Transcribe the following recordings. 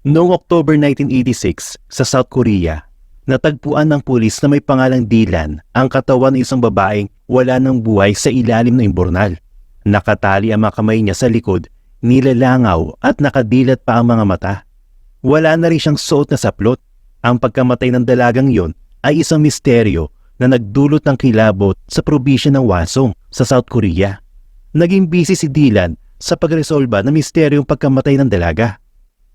Noong October 1986 sa South Korea, natagpuan ng pulis na may pangalang Dylan ang katawan ng isang babaeng wala ng buhay sa ilalim ng imburnal. Nakatali ang mga kamay niya sa likod, nilalangaw at nakadilat pa ang mga mata. Wala na rin siyang suot na saplot. Ang pagkamatay ng dalagang yon ay isang misteryo na nagdulot ng kilabot sa probinsya ng Hwasong sa South Korea. Naging busy si Dylan sa pagresolba ng misteryong pagkamatay ng dalaga.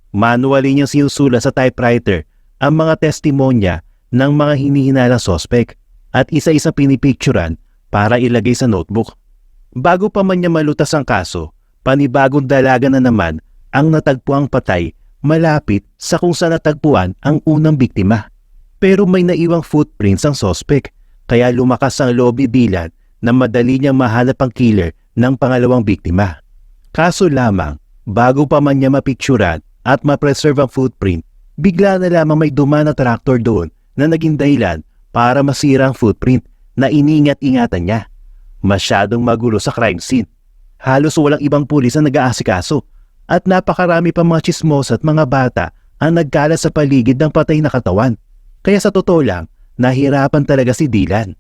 Manually niyang sinusulat sa typewriter ang mga testimonya ng mga hinihinalang sospek at isa-isa pinipicturan para ilagay sa notebook. Bago pa man niya malutas ang kaso, panibagong dalaga na naman ang natagpuang patay malapit sa kung saan natagpuan ang unang biktima. Pero may naiwang footprints ang sospek, kaya lumakas ang loob ni Dylan na madali niyang mahanap ang killer ng pangalawang biktima. Kaso lamang, bago pa man niya mapicturan at ma-preserve ang footprint, bigla na lamang may dumaan na tractor doon na naging dahilan para masira ang footprint na iningat-ingatan niya. Masyadong magulo sa crime scene. Halos walang ibang pulis ang nag-aasikaso at napakarami pa mga chismosa at mga bata ang nagkalat sa paligid ng patay na katawan. Kaya sa totoo lang, nahirapan talaga si Dylan.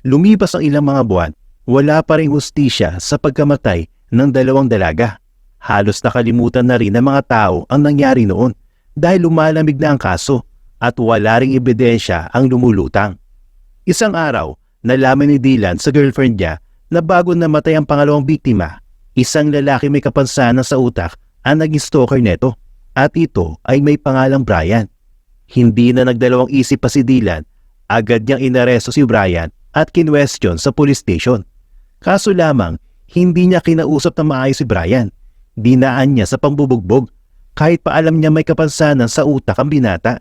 Lumipas ang ilang mga buwan, wala pa ring hustisya sa pagkamatay ng dalawang dalaga. Halos nakalimutan na rin ng mga tao ang nangyari noon dahil lumalamig na ang kaso at wala ring ebidensya ang lumulutang. Isang araw, nalaman ni Dylan sa girlfriend niya na bago namatay ang pangalawang biktima, isang lalaki may kapansanan sa utak ang naging stalker neto at ito ay may pangalang Brian. Hindi na nagdalawang isip pa si Dylan, agad niyang inaresto si Brian at kinwestiyon sa police station. Kaso lamang, hindi niya kinausap na maayos si Brian. Dinaan niya sa pambubugbog kahit pa alam niya may kapansanan sa utak ang binata.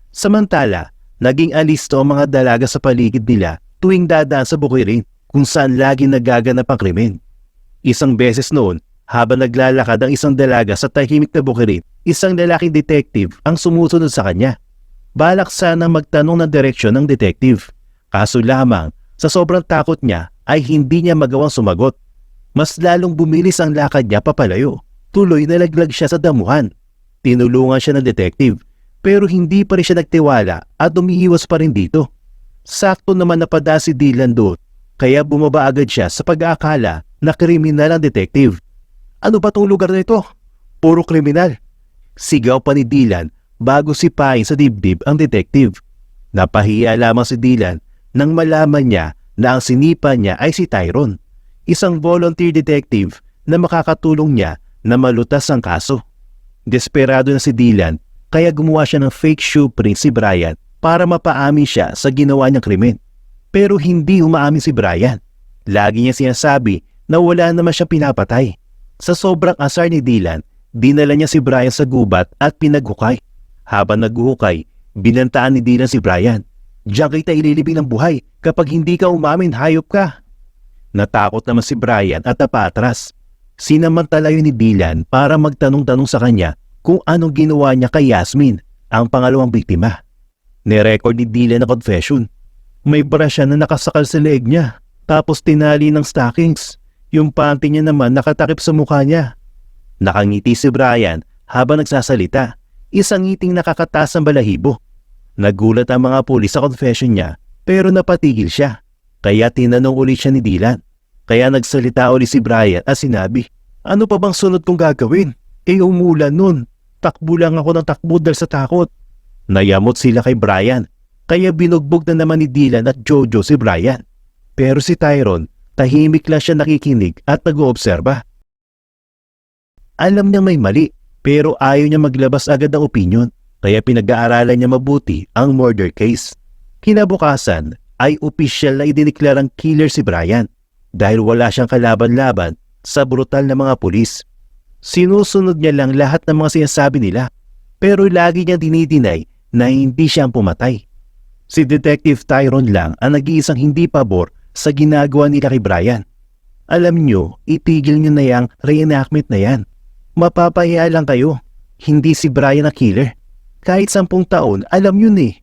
Samantala, naging alisto ang mga dalaga sa paligid nila tuwing dadaan sa bukirin kung saan lagi nagaganap ang krimen. Isang beses noon, habang naglalakad ang isang dalaga sa tahimik na bukirin, isang lalaking detective ang sumusunod sa kanya. Balak sanang magtanong ng direksyon ng detective. Kaso lamang, sa sobrang takot niya ay hindi niya magawang sumagot. Mas lalong bumilis ang lakad niya papalayo. Tuloy nalaglag siya sa damuhan. Tinulungan siya ng detective pero hindi pa rin siya nagtiwala at umiiwas pa rin dito. Sakto naman napada si Dylan doon kaya bumaba agad siya sa pag-aakala na kriminal ang detective. Ano ba tong lugar na ito? Puro kriminal. Sigaw pa ni Dylan bago sipain sa dibdib ang detective. Napahiya lamang si Dylan nang malaman niya na ang sinipa niya ay si Tyrone, isang volunteer detective na makakatulong niya na malutas ang kaso. Desperado na si Dylan kaya gumawa siya ng fake shoe print si Brian para mapaamin siya sa ginawa niyang krimen. Pero hindi umaamin si Brian. Lagi niya sinasabi na wala naman siya pinapatay. Sa sobrang asar ni Dylan, dinala niya si Brian sa gubat at pinaghukay. Habang naghuhukay, binantaan ni Dylan si Brian. Diyan kita ililibing ng buhay kapag hindi ka umamin, hayop ka. Natakot naman si Brian at napatras. Sinamantala yun ni Dylan para magtanong-tanong sa kanya kung anong ginawa niya kay Yasmin, ang pangalawang biktima. Nirecord ni Dylan na confession. May bra siya na nakasakal sa leeg niya, tapos tinali ng stockings. Yung panty niya naman nakatakip sa mukha niya. Nakangiti si Brian habang nagsasalita, isang ngiting nakakataas ng balahibo. Nagulat ang mga pulis sa confession niya pero napatigil siya. Kaya tinanong ulit siya ni Dylan. Kaya nagsalita ulit si Brian at sinabi, ano pa bang sunod kong gagawin? Umulan nun. Takbo lang ako ng takbo dahil sa takot. Nayamot sila kay Brian. Kaya binugbog na naman ni Dylan at Jojo si Brian. Pero si Tyrone, tahimik lang siya nakikinig at nag-oobserba. Alam niyang may mali pero ayaw niya maglabas agad ng opinion. Kaya pinag-aaralan niya mabuti ang murder case. Kinabukasan ay opisyal na idiniklarang killer si Brian dahil wala siyang kalaban-laban sa brutal na mga pulis. Sinusunod niya lang lahat ng mga sinasabi nila pero lagi niya dinidinay na hindi siyang pumatay. Si Detective Tyrone lang ang nag-iisang hindi pabor sa ginagawa nila kay Brian. Alam niyo, itigil niyo na yung reenactment na yan. Mapapahiya lang kayo. Hindi si Brian na killer. Kahit 10 taon, alam yun eh.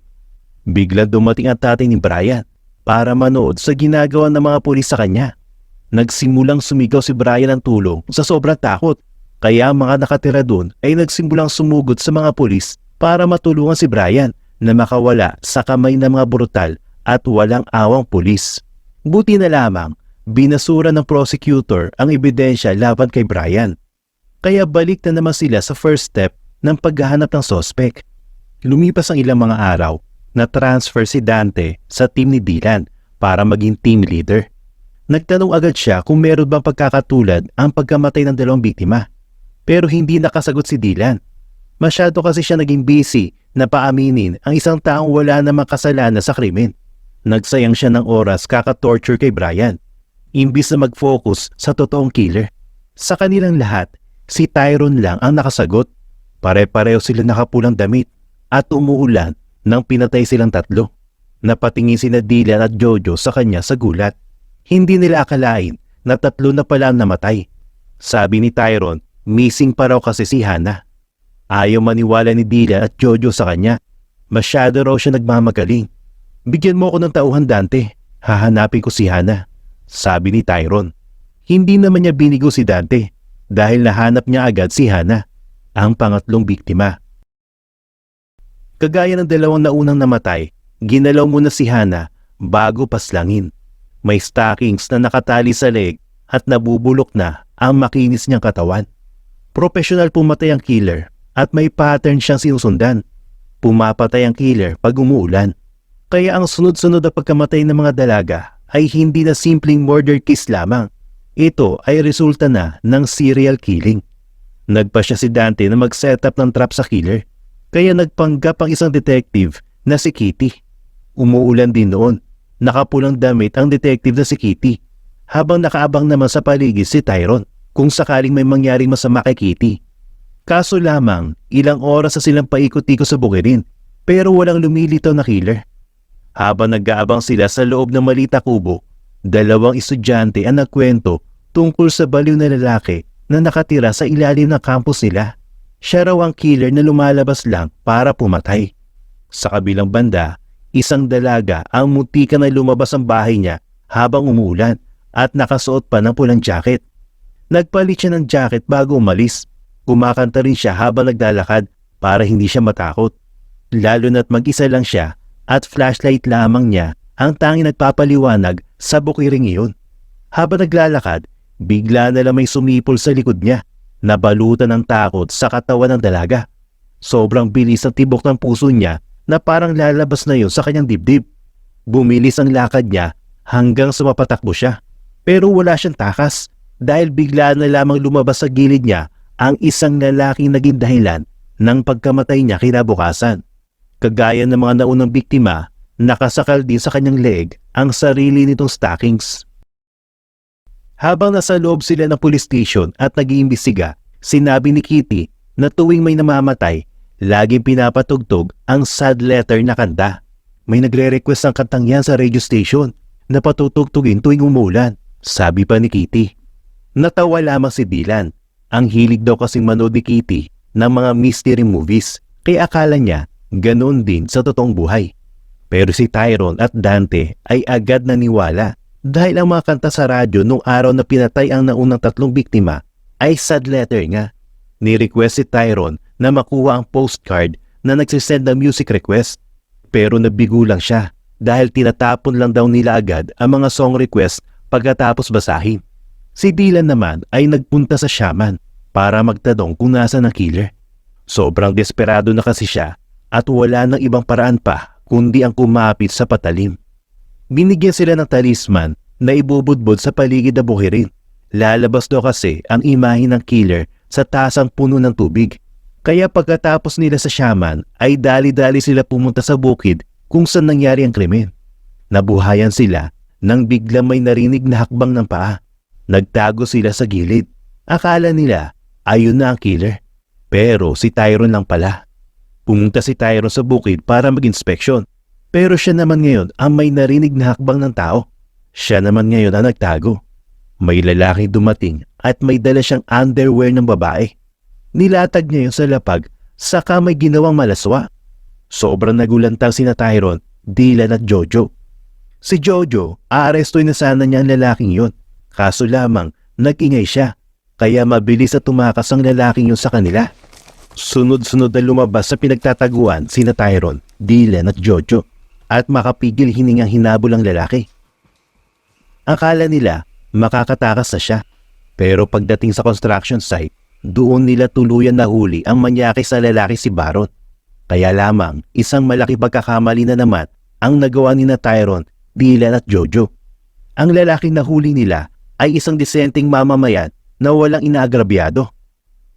Biglang dumating ang tatay ni Brian para manood sa ginagawa ng mga pulis sa kanya. Nagsimulang sumigaw si Brian ng tulong sa sobrang takot. Kaya ang mga nakatira doon ay nagsimulang sumugod sa mga pulis para matulungan si Brian na makawala sa kamay ng mga brutal at walang awang pulis. Buti na lamang, binasura ng prosecutor ang ebidensya laban kay Brian. Kaya balik na naman sila sa first step ng paghahanap ng sospek. Lumipas ang ilang mga araw na transfer si Dante sa team ni Dylan para maging team leader. Nagtanong agad siya kung meron bang pagkakatulad ang pagkamatay ng dalawang biktima. Pero hindi nakasagot si Dylan. Masyado kasi siya naging busy na paaminin ang isang taong wala namang kasalanan sa krimen. Nagsayang siya ng oras kaka-torture kay Brian, imbis na mag-focus sa totoong killer. Sa kanilang lahat, si Tyrone lang ang nakasagot. Pare-pareho sila nakapulang damit at umuulan nang pinatay silang tatlo. Napatingin sina Dylan at Jojo sa kanya sa gulat. Hindi nila akalain na tatlo na pala ang namatay. Sabi ni Tyrone, missing pa raw kasi si Hannah. Ayaw maniwala ni Dylan at Jojo sa kanya. Masyado raw siya nagmamagaling. Bigyan mo ako ng tauhan, Dante. Hahanapin ko si Hannah, sabi ni Tyrone. Hindi naman niya binigo si Dante dahil nahanap niya agad si Hannah, ang pangatlong biktima. Kagaya ng dalawang naunang namatay, ginalaw muna si Hannah bago paslangin. May stockings na nakatali sa leg at nabubulok na ang makinis niyang katawan. Profesional pumatay ang killer at may pattern siyang sinusundan. Pumapatay ang killer pag umuulan. Kaya ang sunod-sunod na pagkamatay ng mga dalaga ay hindi na simpleng murder case lamang. Ito ay resulta na ng serial killing. Nagpa siya si Dante na mag-setup ng trap sa killer. Kaya nagpanggap ang isang detective na si Kitty. Umuulan din noon. Nakapulang damit ang detective na si Kitty. Habang nakaabang naman sa paligid si Tyrone kung sakaling may mangyaring masama kay Kitty. Kaso lamang, ilang oras na silang paikot-ikot sa bukirin pero walang lumilitaw na killer. Habang nag-aabang sila sa loob ng maliit na kubo, dalawang estudyante ang nagkwento tungkol sa baliw na lalaki na nakatira sa ilalim ng campus nila. Siya raw ang killer na lumalabas lang para pumatay. Sa kabilang banda, isang dalaga ang muntikan na lumabas ang bahay niya habang umuulan at nakasuot pa ng pulang jacket. Nagpalit siya ng jacket bago umalis. Kumakanta rin siya habang naglalakad para hindi siya matakot. Lalo na't mag-isa lang siya at flashlight lamang niya ang tanging nagpapaliwanag sa bukiring iyon. Habang naglalakad, bigla na lang may sumipol sa likod niya. Nabalutan ng takot sa katawan ng dalaga. Sobrang bilis ang tibok ng puso niya na parang lalabas na yun sa kanyang dibdib. Bumilis ang lakad niya hanggang sumapatakbo siya. Pero wala siyang takas dahil bigla na lamang lumabas sa gilid niya ang isang lalaking naging dahilan ng pagkamatay niya kinabukasan. Kagaya ng mga naunang biktima, nakasakal din sa kanyang leeg ang sarili nitong stockings. Habang nasa loob sila ng police station at nag-iimbestiga, sinabi ni Kitty na tuwing may namamatay, laging pinapatugtog ang sad letter na kanta. May nagre-request ng kantang yan sa radio station na patutugtugin tuwing umulan, sabi pa ni Kitty. Natawa lamang si Dylan. Ang hilig daw kasing manood ni Kitty ng mga mystery movies, kaya akala niya ganoon din sa totoong buhay. Pero si Tyrone at Dante ay agad naniwala dahil ang mga kanta sa radyo nung araw na pinatay ang naunang tatlong biktima ay sad letter nga. Ni-request si Tyrone na makuha ang postcard na nagsisend ng music request. Pero nabigo lang siya dahil tinatapon lang daw nila agad ang mga song request pagkatapos basahin. Si Dylan naman ay nagpunta sa shaman para magtanong kung nasa ang killer. Sobrang desperado na kasi siya at wala nang ibang paraan pa kundi ang kumapit sa patalim. Binigyan sila ng talisman na ibubudbod sa paligid na bukirin. Lalabas daw kasi ang imahe ng killer sa tasang puno ng tubig. Kaya pagkatapos nila sa shaman ay dali-dali sila pumunta sa bukid kung saan nangyari ang krimen. Nabuhayan sila nang biglang may narinig na hakbang ng paa. Nagtago sila sa gilid. Akala nila ayun na ang killer. Pero si Tyrone lang pala. Pumunta si Tyrone sa bukid para mag-inspeksyon. Pero siya naman ngayon ang may narinig na hakbang ng tao. Siya naman ngayon ang nagtago. May lalaking dumating at may dala siyang underwear ng babae. Nilatag niya yun sa lapag saka may ginawang malaswa. Sobrang nagulantang sina Tyrone, Dylan at Jojo. Si Jojo, aarestuin na sana niya ang lalaking yun. Kaso lamang, nag-ingay siya. kaya mabilis na tumakas ang lalaking yun sa kanila. Sunod-sunod na lumabas sa pinagtataguan sina Tyrone, Dylan at Jojo at makapigil hiningang hinabol ang lalaki. Akala nila makakatakas na siya, pero pagdating sa construction site, doon nila tuluyan nahuli ang manyakis na lalaki si Baron. Kaya lamang isang malaki pagkakamali na naman ang nagawa ni na Tyrone, Dylan at Jojo. Ang lalaking nahuli nila ay isang disenteng mamamayan na walang inaagrabyado.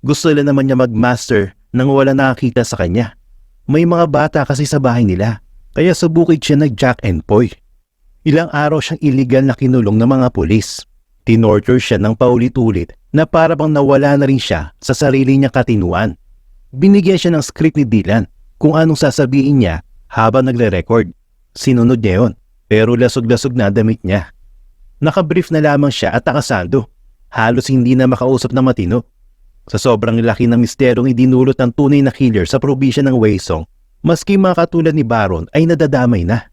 Gusto lang naman niya mag-master nang wala nakakita sa kanya. May mga bata kasi sa bahay nila, kaya sa bukid siya nag-jack and poy. Ilang araw siyang illegal na kinulong ng mga pulis. Tinorture siya ng paulit-ulit na para bang nawala na rin siya sa sarili niyang katinuan. Binigyan siya ng script ni Dylan kung anong sasabihin niya habang nagre-record. Sinunod niya yun, pero lasog-lasog na damit niya. Nakabrief na lamang siya at nakasando. Halos hindi na makausap na matino. Sa sobrang laki ng misteryong idinulot ng tunay na killer sa probinsya ng Waysong, maski mga katulad ni Baron ay nadadamay na.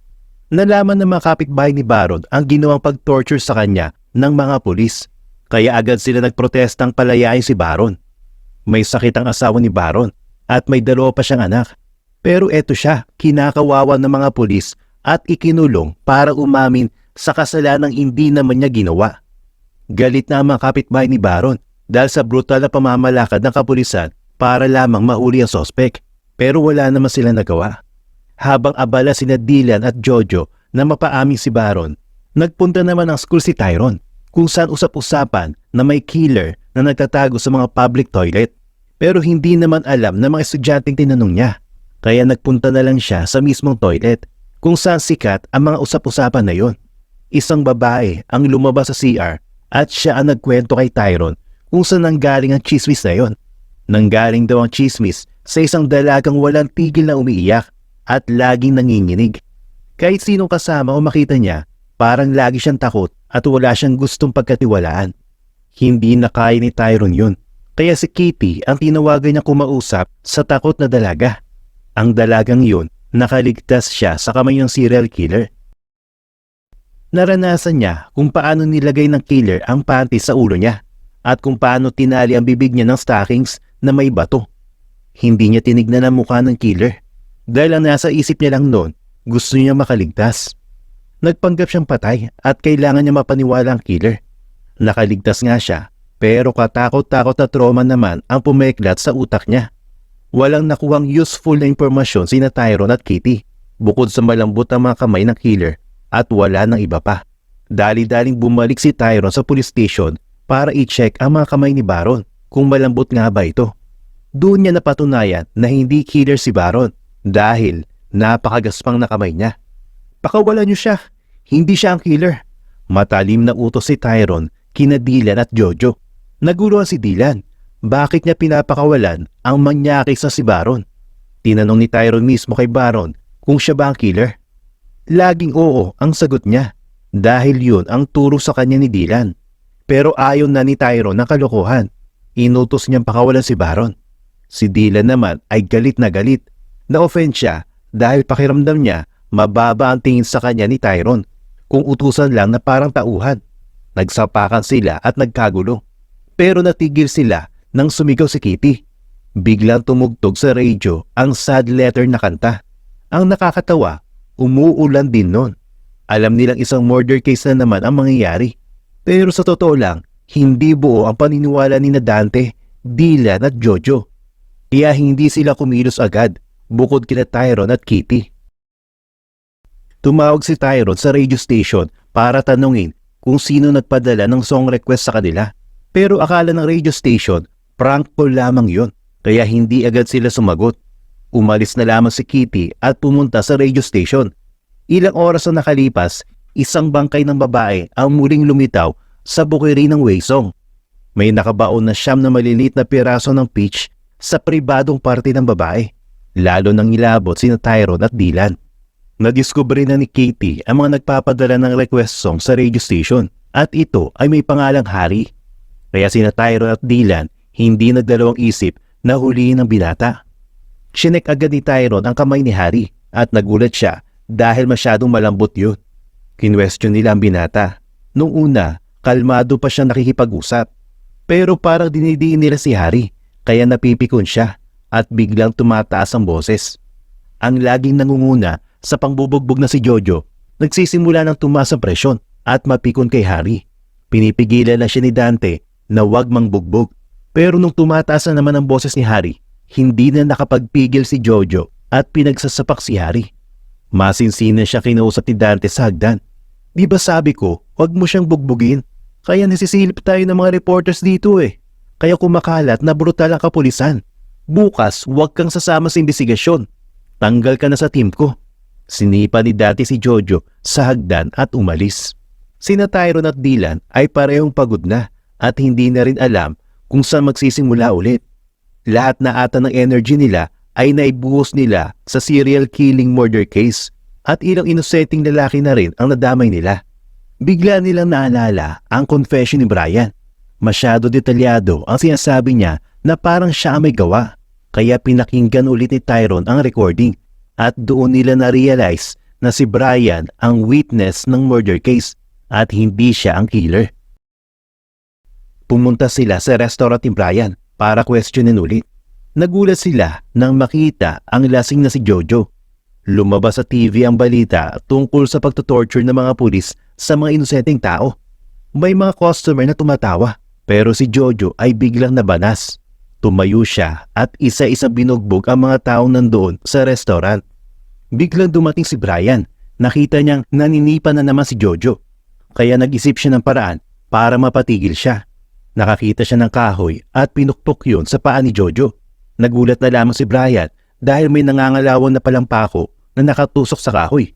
Nalaman ng mga kapitbahay ni Baron ang ginawang pag-torture sa kanya ng mga pulis, kaya agad sila nagprotestang palayain si Baron. May sakit ang asawa ni Baron at may 2 pa siyang anak. Pero eto siya, kinakawawa ng mga pulis at ikinulong para umamin sa kasalanang hindi naman niya ginawa. Galit na ang mga kapitbahay ni Baron dahil sa brutal na pamamalakad ng kapulisan para lamang mahuli ang sospek, pero wala naman sila nagawa. Habang abala sina Dylan at Jojo na mapaamin si Baron, nagpunta naman ang school si Tyrone kung saan usap-usapan na may killer na nagtatago sa mga public toilet. Pero hindi naman alam ng mga estudyanteng tinanong niya, kaya nagpunta na lang siya sa mismong toilet kung saan sikat ang mga usap-usapan na yon. Isang babae ang lumabas sa CR at siya ang nagkwento kay Tyrone kung saan nanggaling ang chismis na yon. Nanggaling daw ang chismis sa isang dalagang walang tigil na umiiyak at laging nanginginig. Kahit sinong kasama o makita niya, parang lagi siyang takot at wala siyang gustong pagkatiwalaan. Hindi na kaya ni Tyrone yun, kaya si Kitty ang tinawagan niya kumausap sa takot na dalaga. Ang dalagang yun, nakaligtas siya sa kamay ng serial killer. Naranasan niya kung paano nilagay ng killer ang panty sa ulo niya at kung paano tinali ang bibig niya ng stockings na may bato. Hindi niya tinignan ang mukha ng killer dahil ang nasa isip niya lang noon, gusto niya makaligtas. Nagpanggap siyang patay at kailangan niya mapaniwala ang killer. Nakaligtas nga siya, pero katakot-takot na trauma naman ang pumeklat sa utak niya. Walang nakuhang useful na impormasyon sina Tyrone at Kitty bukod sa malambot ang mga kamay ng killer. At wala nang iba pa. Dali-daling bumalik si Tyrone sa police station para i-check ang mga kamay ni Baron kung malambot nga ba ito. Doon niya napatunayan na hindi killer si Baron dahil napakagaspang na kamay niya. Pakawalan niyo siya, hindi siya ang killer. Matalim na utos si Tyrone kina Dylan at Jojo. Naguluhan si Dylan, bakit niya pinapakawalan ang manyakis na si Baron? Tinanong ni Tyrone mismo kay Baron kung siya ba ang killer. Laging oo ang sagot niya dahil yun ang turo sa kanya ni Dylan. Pero ayaw na ni Tyrone ng kalokohan. Inutos niyang pakawalan si Baron. Si Dylan naman ay galit na galit. Na-offend siya dahil pakiramdam niya mababa ang tingin sa kanya ni Tyrone kung utusan lang na parang tauhan. Nagsapakan sila at nagkagulo. Pero natigil sila nang sumigaw si Kitty. Biglang tumugtog sa radyo ang sad letter na kanta. Ang nakakatawa, umuulan din nun. Alam nilang isang murder case na naman ang mangyayari. Pero sa totoo lang, hindi buo ang paniniwala ni Dante, Dylan at Jojo. Kaya hindi sila kumilos agad, bukod kina Tyrone at Kitty. Tumawag si Tyrone sa radio station para tanungin kung sino nagpadala ng song request sa kanila. Pero akala ng radio station, prank call lamang yun, kaya hindi agad sila sumagot. Umalis na lamang si Kitty at pumunta sa radio station. Ilang oras na nakalipas, isang bangkay ng babae ang muling lumitaw sa bukirin ng Waysong. May nakabaon na 9 na maliliit na piraso ng peach sa pribadong parte ng babae. Lalo nang ilabot sina Tyrone at Dylan. Nadiskubre na ni Kitty ang mga nagpapadala ng request song sa radio station at ito ay may pangalang Harry. Kaya sina Tyrone at Dylan hindi nagdalawang isip na huliin ang binata. Sinek agad ni Tyrone ang kamay ni Harry at nagulat siya dahil masyadong malambot yun. Kinwestiyon nila ang binata. Nung una, kalmado pa siya nakikipag-usap. Pero parang dinidiin nila si Harry, kaya napipikon siya at biglang tumataas ang boses. Ang laging nangunguna sa pangbubugbog na si Jojo, nagsisimula ng tumaas ang presyon at mapikon kay Harry. Pinipigilan na siya ni Dante na wag mangbugbog. Pero nung tumataas na naman ang boses ni Harry, hindi na nakapagpigil si Jojo at pinagsasapak si Harry. Masinsinan siya kinausap ni Dante sa hagdan. Di ba sabi ko, wag mo siyang bugbugin? Kaya nasisilip tayo ng mga reporters dito eh. Kaya kumakalat na brutal ang kapulisan. Bukas, wag kang sasama sa investigasyon. Tanggal ka na sa team ko. Sinipa ni Dante si Jojo sa hagdan at umalis. Sina Tyrone at Dylan ay parehong pagod na at hindi na rin alam kung saan magsisimula ulit. Lahat na ata ng energy nila ay naibuhos nila sa serial killing murder case at ilang inosenteng lalaki na rin ang nadamay nila. Bigla nilang naalala ang confession ni Brian. Masyado detalyado ang sinasabi niya na parang siya ang may gawa. Kaya pinakinggan ulit ni Tyrone ang recording at doon nila na-realize na si Brian ang witness ng murder case at hindi siya ang killer. Pumunta sila sa restaurant ni Brian para questionin ulit. Nagulat sila nang makita ang lasing na si Jojo. Lumabas sa TV ang balita tungkol sa pagtutorture ng mga pulis sa mga inosenteng tao. May mga customer na tumatawa pero si Jojo ay biglang nabanas. Tumayo siya at isa-isa binugbog ang mga taong nandoon sa restaurant. Biglang dumating si Brian. Nakita niyang naninipa na naman si Jojo. Kaya nag-isip siya ng paraan para mapatigil siya. Nakakita siya ng kahoy at pinukpok yun sa paa ni Jojo. Nagulat na lamang si Brian dahil may nangangalawan na palang pako na nakatusok sa kahoy.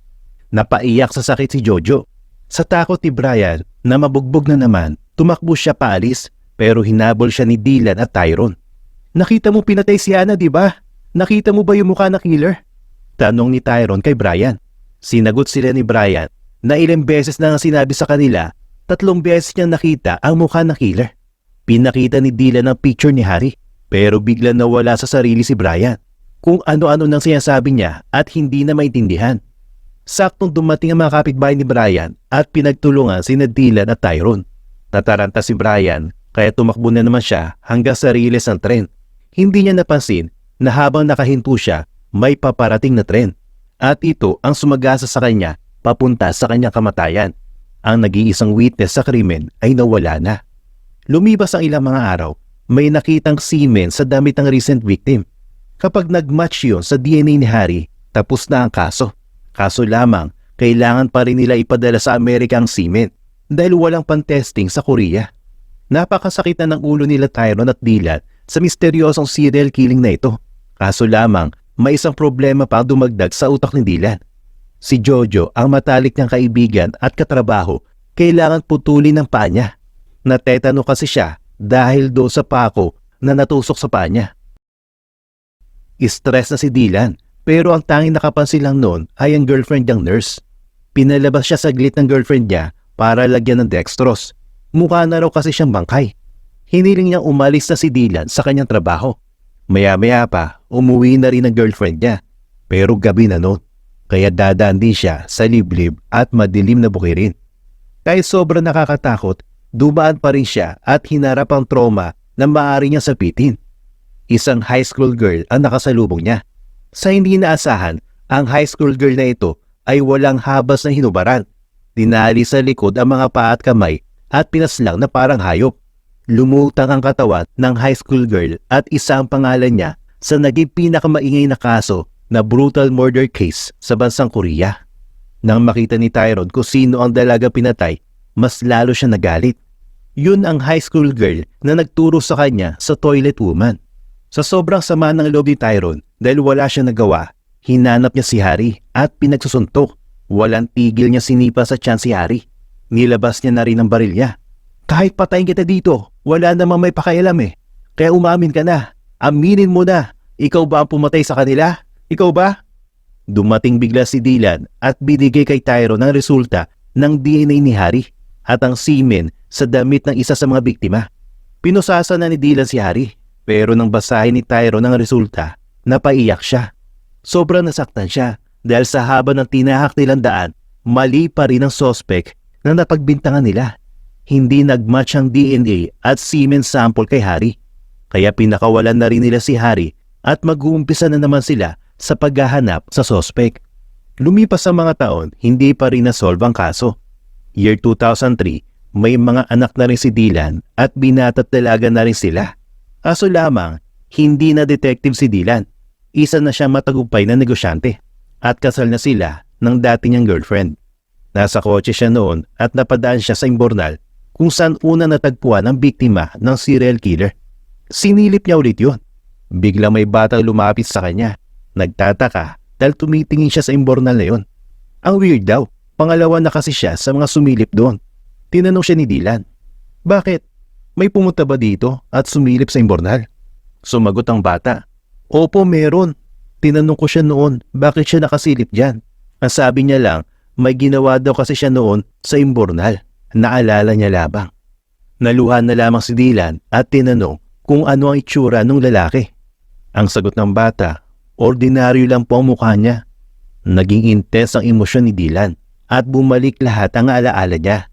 Napaiyak sa sakit si Jojo. Sa takot ni Brian na mabugbog na naman, tumakbo siya paalis pero hinabol siya ni Dylan at Tyrone. Nakita mo pinatay si Ana, di ba? Nakita mo ba yung mukha na killer? Tanong ni Tyrone kay Brian. Sinagot sila ni Brian na ilang beses na sinabi sa kanila, 3 beses niya nakita ang mukha na killer. Pinakita ni Dylan ang picture ni Harry pero bigla nawala sa sarili si Brian. Kung ano-ano nang sinasabi niya at hindi na maintindihan. Saktong dumating ang mga kapitbahay ni Brian at pinagtulungan sina Dylan at Tyrone. Tataranta si Brian kaya tumakbo na naman siya hanggang sa riles ng tren. Hindi niya napansin na habang nakahinto siya, may paparating na tren. At ito ang sumagasa sa kanya papunta sa kanyang kamatayan. Ang nag-iisang witness sa krimen ay nawala na. Lumipas ang ilang mga araw, may nakitang semen sa damit ng recent victim. Kapag nag-match yun sa DNA ni Harry, tapos na ang kaso. Kaso lamang, kailangan pa rin nila ipadala sa Amerika ang semen dahil walang pan-testing sa Korea. Napakasakit na ng ulo nila Tyrone at Dylan sa misteryosong serial killing na ito. Kaso lamang, may isang problema pa ang dumagdag sa utak ni Dylan. Si Jojo, ang matalik niyang kaibigan at katrabaho, kailangan putulin ng paa niya. Natetano kasi siya dahil doon sa pako na natusok sa paa niya. Stress na si Dylan, pero ang tanging nakapansin lang noon ay ang girlfriend niyang nurse. Pinalabas siya saglit ng girlfriend niya para lagyan ng dextrose. Mukha na raw kasi siyang bangkay. Hiniling niyang umalis na si Dylan sa kanyang trabaho. Maya-maya pa, umuwi na rin ang girlfriend niya. Pero gabi na noon, kaya dadaan din siya sa liblib at madilim na bukirin. Kahit sobrang nakakatakot, dumaan pa rin siya at hinarap ang trauma na maaari niyang sapitin. Isang high school girl ang nakasalubong niya. Sa hindi inaasahan, ang high school girl na ito ay walang habas na hinubaran. Dinali sa likod ang mga paa at kamay at pinaslang na parang hayop. Lumutang ang katawan ng high school girl at isang pangalan niya sa naging pinakamaingay na kaso na brutal murder case sa bansang Korea. Nang makita ni Tyrone kung sino ang dalaga pinatay, mas lalo siya nagalit. Yun ang high school girl na nagturo sa kanya sa toilet woman. Sa sobrang sama ng loob ni Tyrone dahil wala siya nagawa, hinanap niya si Harry at pinagsusuntok. Walang tigil niya sinipa sa tiyan si Harry. Nilabas niya na rin ang baril niya. Kahit patayin kita dito, wala namang may pakialam eh. Kaya umamin ka na. Aminin mo na. Ikaw ba ang pumatay sa kanila? Ikaw ba? Dumating bigla si Dylan at binigay kay Tyrone ang resulta ng DNA ni Harry at ang semen sa damit ng isa sa mga biktima. Pinusasa na ni Dylan si Harry, pero nang basahin ni Tyrone ang resulta, napaiyak siya. Sobrang nasaktan siya dahil sa haba ng tinahak nilang daan, mali pa rin ang suspect na napagbintangan nila. hindi nagmatch ang DNA at semen sample kay Harry. Kaya pinakawalan na rin nila si Harry at mag-uumpisa na naman sila sa paghahanap sa sospek. Lumipas ang mga taon, hindi pa rin nasolve ang kaso. Year 2003, may mga anak na rin si Dylan at binata't dalaga na rin sila. Kaso lamang, hindi na detective si Dylan. Isa na siyang matagumpay na negosyante at kasal na sila ng dati niyang girlfriend. Nasa kotse siya noon at napadaan siya sa imbornal kung saan una natagpuan ang biktima ng serial killer. Sinilip niya ulit yun. Biglang may batang lumapit sa kanya. Nagtataka dahil tumitingin siya sa imbornal na yun. Ang weird daw, pangalawa na kasi siya sa mga sumilip doon. Tinanong siya ni Dylan, "Bakit? May pumunta ba dito at sumilip sa imbornal?" Sumagot ang bata, "Opo, meron. Tinanong ko siya noon, bakit siya nakasilip dyan? Ang sabi niya lang, may ginawa daw kasi siya noon sa imbornal. Naalala niya labang." Naluhan na lamang si Dylan at tinanong kung ano ang itsura ng lalaki. Ang sagot ng bata, ordinaryo lang po ang mukha niya. Naging intense ang emosyon ni Dylan at bumalik lahat ang alaala niya.